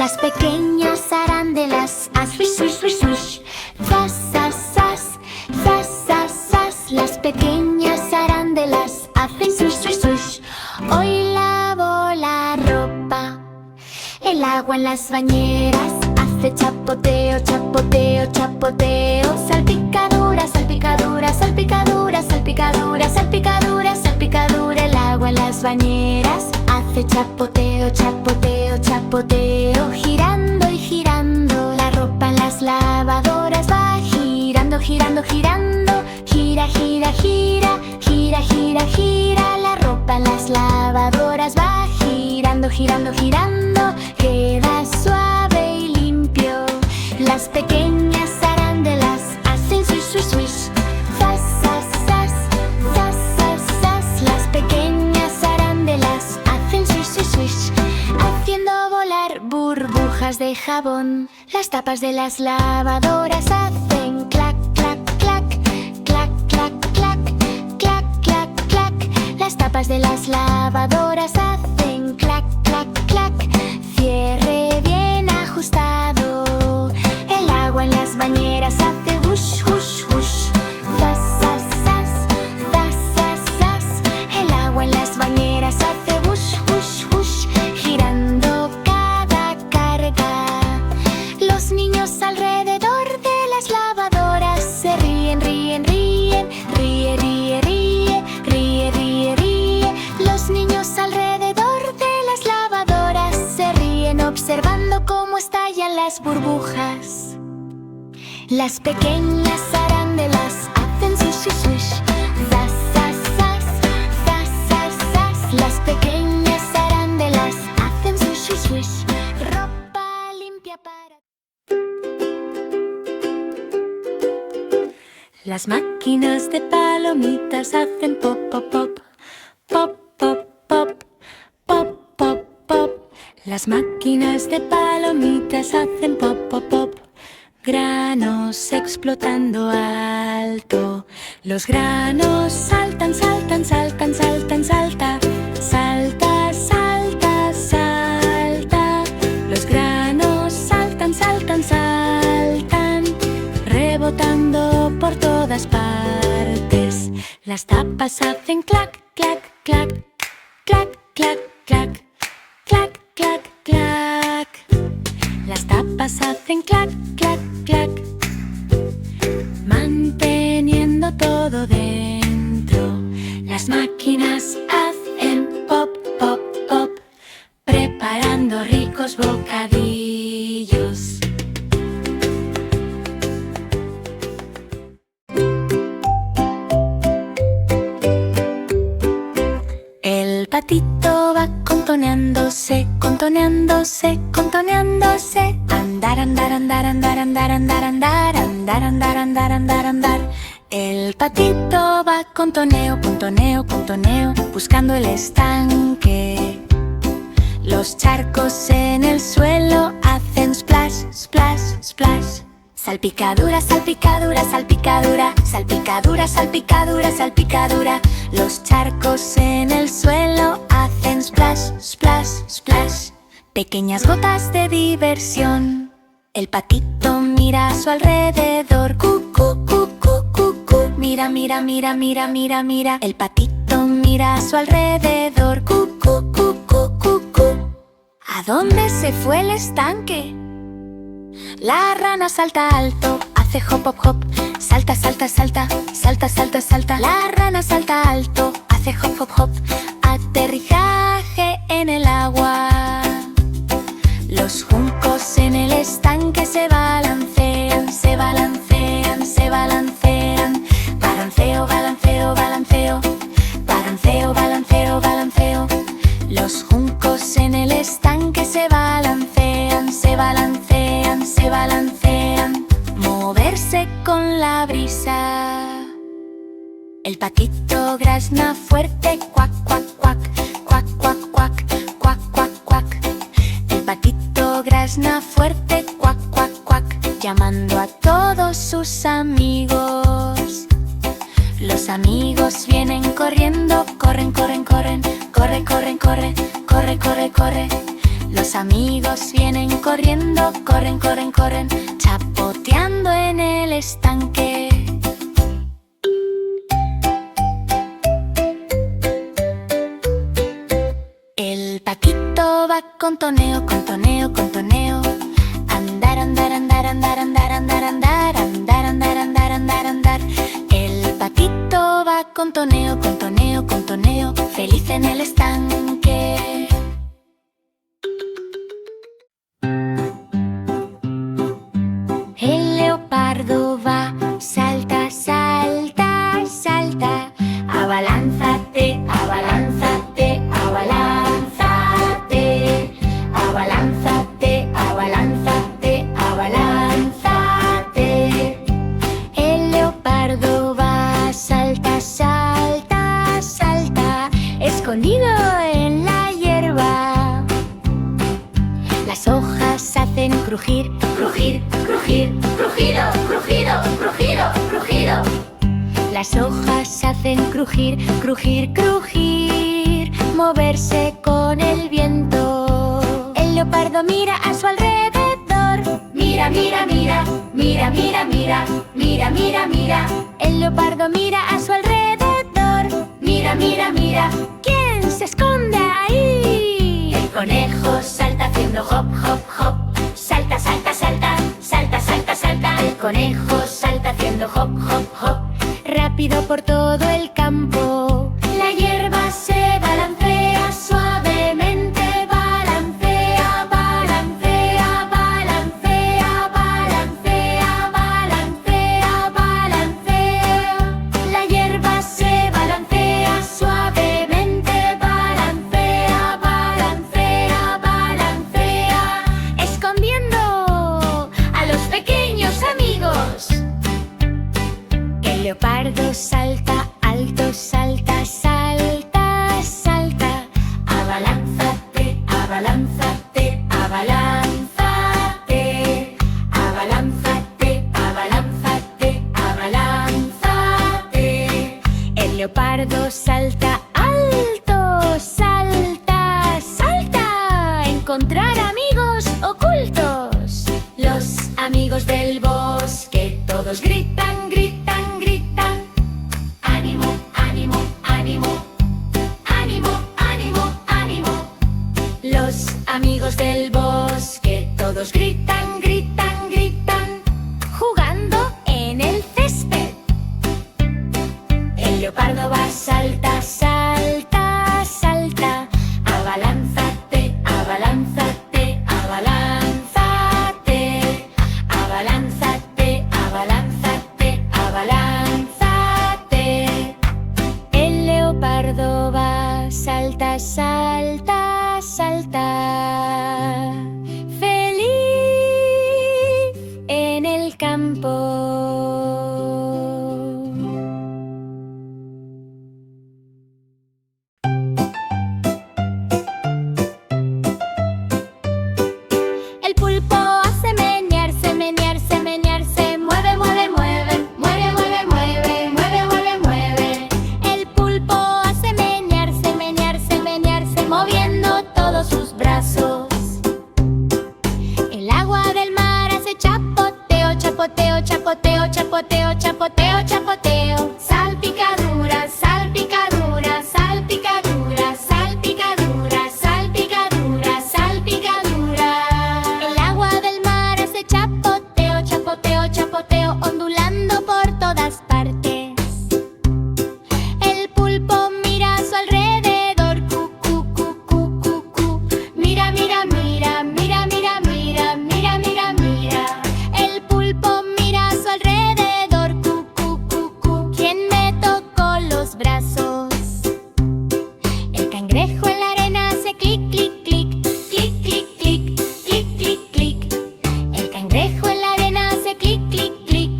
Las pequeñas arandelas, swish, swish, swish, swish. Zas, zas, zas, zas, zas, zas. Las pequeñas arandelas hacen swish, swish, swish. Hoy lavo la ropa. El agua en las bañeras hace chapoteo, chapoteo, chapoteo. Salpicadura, salpicadura, salpicadura, salpicadura, salpicadura, salpicadura. El agua en las bañeras hace chapoteo, chapoteo, chapoteo. Girando y girando, la ropa en las lavadoras va girando, girando, girando. Gira, gira, gira, gira, gira, gira. La ropa en las lavadoras va girando, girando, girando. Queda suave y limpio. Las pequeñas arandelas hacen swish, swish, swish. Zas, zas, zas, zas, zas, zas. Las pequeñas arandelas hacen swish, swish, swish. Haciendo volar burbujas de jabón. Las tapas de las lavadoras hacen clac, clac, clac, clac, clac, clac, clac, clac, clac. Las tapas de las lavadoras hacen clac, clac, clac. Cierre bien ajustado. El agua en las bañeras hace hush, hush, hush. Zas, zas, zas, zas, zas, zas. El agua en las bañeras hace hush, hush, hush. Girando cada carga. Los niños alrededor de las lavadoras se ríen, ríen, ríen. Ríe, ríe, ríe, ríe, ríe, ríe. Los niños alrededor de las lavadoras se ríen observando cómo estallan las burbujas. Las pequeñas arandelas hacen swish, swish, swish. Zas, zas, zas, zas, zas, zas. Las pequeñas arandelas hacen swish, swish, swish. Ropa limpia para... Las máquinas de palomitas hacen pop, pop, pop. Pop, pop, pop. Pop, pop, pop. Las máquinas de palomitas hacen pop, pop, pop. Granos explotando alto. Los granos saltan, saltan, saltan, saltan, salta. Salta, salta, salta. Los granos saltan, saltan, saltan. Rebotando por todas partes. Las tapas hacen clac, clac, clac. Clac, clac, clac. Clac, clac, clac. Las tapas hacen clac, clac, clac. Manteniendo todo dentro. Las máquinas hacen pop, pop, pop. Preparando ricos bocadillos. El patito va contoneándose, contoneándose, contoneándose. Andar, andar, andar, andar, andar, andar, andar, andar, andar, andar, andar, andar. El patito va contoneo, contoneo, contoneo, buscando el estanque. Los charcos en el suelo hacen splash, splash, splash. Salpicadura, salpicadura, salpicadura, salpicadura, salpicadura, salpicadura. Los charcos en el suelo hacen splash, splash, splash. Pequeñas gotas de diversión. El patito mira a su alrededor. Cu, cu, cu, cu, cu, cu. Mira, mira, mira, mira, mira, mira. El patito mira a su alrededor. Cu, cu, cu, cu, cu, cu. ¿A dónde se fue el estanque? La rana salta alto, hace hop, hop, hop. Salta, salta, salta, salta, salta, salta. La rana salta alto, hace hop, hop, hop. Aterrizaje en el agua. Los juncos en el estanque se balancean, se balancean, se balancean. Balanceo, balanceo, balanceo. Balanceo, balanceo, balanceo. Los juncos en el estanque se balancean, se balancean, se balancean. Moverse con la brisa. El patito grazna fuerte, cuac, cuac, cuac. Cuac, cuac, cuac, cuac, cuac, cuac. El patito grazna fuerte, cuac, cuac, cuac. Llamando a todos sus amigos. Los amigos vienen corriendo, corren, corren, corren. Corre, corre, corre, corre, corre, corre. Los amigos vienen corriendo, corren, corren, corren, chapoteando en el estanque. El patito va con toneo, con toneo, con toneo. Andar, andar, andar, andar, andar, andar, andar, andar, andar, andar, andar, andar. El patito va con toneo, con toneo, con toneo, feliz en el estanque. El leopardo va, salta, salta, salta. Abalánzate, abalánzate, abalánzate. Abalánzate, abalánzate, abalánzate. El leopardo va, salta, salta, salta, escondido en la hierba. Las hojas hacen crujir, crujir, crujir, crujido, crujido, crujido, crujido. Las hojas hacen crujir, crujir, crujir, moverse con el viento. El leopardo mira a su alrededor. Mira, mira, mira, mira, mira, mira, mira, mira, mira. El leopardo mira a su alrededor. Mira, mira, mira, ¿quién se esconde ahí? El conejo salta haciendo hop, hop, hop. Salta, salta, salta, salta, salta, salta. El conejo salta haciendo hop, hop, hop. Rápido por todo el campo. La hierba se balancea suavemente. Balancea, balancea, balancea, balancea, balancea, balancea. La hierba se balancea suavemente. Balancea, balancea, balancea, escondiendo a los pequeños amigos. El leopardo salta alto, salta, salta, salta. Abalánzate, abalánzate, abalánzate. Abalánzate, abalánzate, abalánzate. El leopardo salta alto, salta, salta. Encontrar amigos ocultos. Los amigos del bosque todos gritan, gritan, gritan. Ánimo, ánimo, ánimo. Ánimo, ánimo, ánimo. Los amigos del bosque todos gritan, gritan, gritan, jugando en el césped. El leopardo va, salta, salta, salta. Abalánzate, abalánzate, abalánzate. Abalánzate, abalánzate, abalánzate. El leopardo va, salta, salta, salta. Feliz en el campo. El pulpo hace menearse, menearse, menearse. Mueve, mueve, mueve, mueve, mueve, mueve, mueve, mueve, mueve. El pulpo hace menearse, menearse, menearse, moviendo todos sus brazos. El agua del mar hace chapoteo, chapoteo, chapoteo, chapoteo, chapoteo, chapoteo. Salpicadura, salpicadura, salpicadura, salpicadura, salpicadura, salpicadura. El agua del mar hace chapoteo, chapoteo, chapoteo, ondulando por todas partes. El pulpo mira a su alrededor, cu, cu, cu, cu, cu, cu. Mira, mira, mira, mira, mira, mira, mira, mira, mira. El pulpo mira a su alrededor, cu, cu, cu, cu. ¿Quién me tocó los brazos? El cangrejo en la arena hace clic, clic, clic, clic, clic, clic, clic, clic, clic. El cangrejo en la arena hace clic, clic, clic,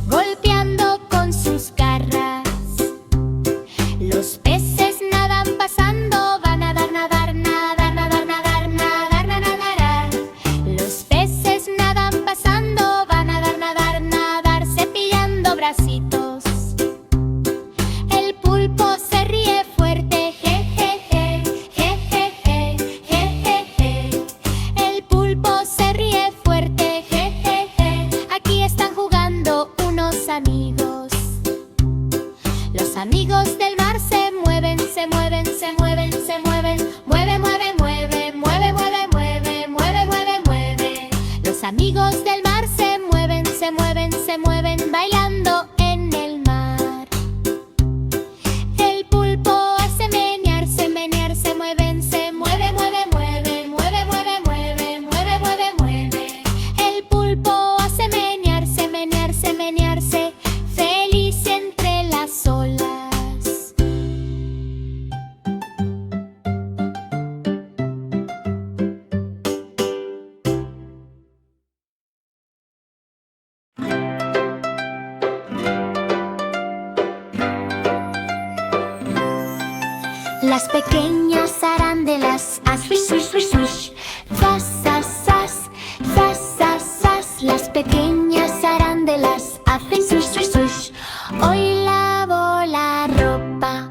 golpeando con sus garras. Los peces nadan pasando, van a nadar, nadar, nadar, nadar, nadar, nadar, nadar, nadar. Los peces nadan pasando, van a nadar, nadar, nadar, cepillando bracitos. El pulpo se ríe fuerte, je, je, je, je, je, je, je, je, je. se mueven, se mueven, se mueven. Mueve, mueve, mueve, mueve, mueve, mueve, mueve, mueve, mueve. Los amigos del mar se mueven, se mueven, se mueven, bailando en el mar. El pulpo hace menear, se mueven, se mueve, mueve, mueve, mueve, mueve, mueve, mueve, mueve, mueve. El pulpo hace menearse, menearse, feliz entre las olas. Las pequeñas arandelas, swish, swish, swish, swish. Zas, zas, zas, zas, zas, zas. Las pequeñas arandelas hacen swish, swish, swish. Hoy lavo la ropa.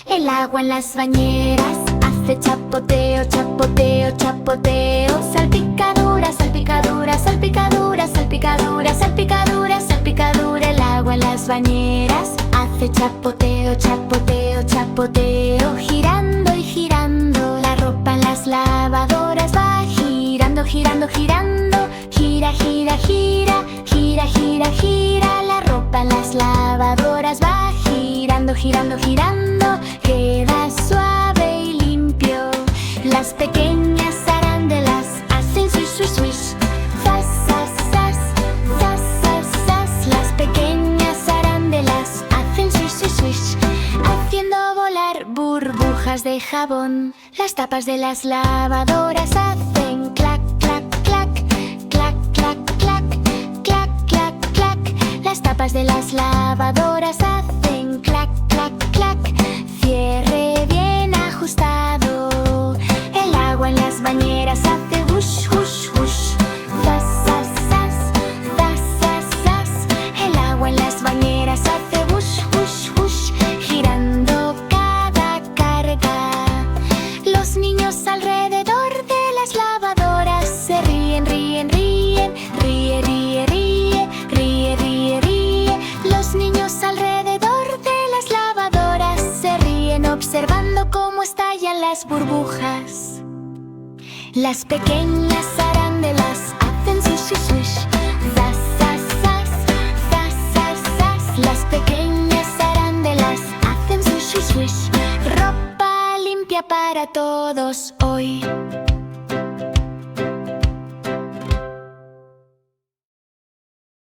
El agua en las bañeras hace chapoteo, chapoteo, chapoteo. Salpicadura, salpicadura, salpicadura, salpicadura, salpicadura, salpicadura. El agua en las bañeras hace chapoteo, chapoteo, chapoteo. Girando y girando, la ropa en las lavadoras va girando, girando, girando. Gira, gira, gira, gira, gira, gira. La ropa en las lavadoras va girando, girando, girando. Queda suave y limpio. Las pequeñas arandelas hacen swish, swish, swish. Zas, zas, zas, zas, zas, zas. Las pequeñas arandelas hacen swish, swish, swish, haciendo volar burbujas de jabón. Las tapas de las lavadoras hacen clac, clac, clac, clac, clac, clac, clac, clac, clac. Las tapas de las lavadoras hacen clac, clac, clac. Cierre bien ajustado. El agua en las bañeras hace hush, hush, hush. Zas, zas, zas, zas, zas, zas. El agua en las bañeras hace hush, hush, hush. Girando cada carga. Los niños alrededor de las lavadoras se ríen, ríen, ríen. Ríe, ríe, ríe, ríe, ríe, ríe. Los niños alrededor de las lavadoras se ríen observando cómo estallan las burbujas. Las pequeñas arandelas hacen swish, swish, swish. Zas, zas, zas, zas, zas, zas. Las pequeñas arandelas hacen swish, swish, swish. Ropa limpia para todos hoy.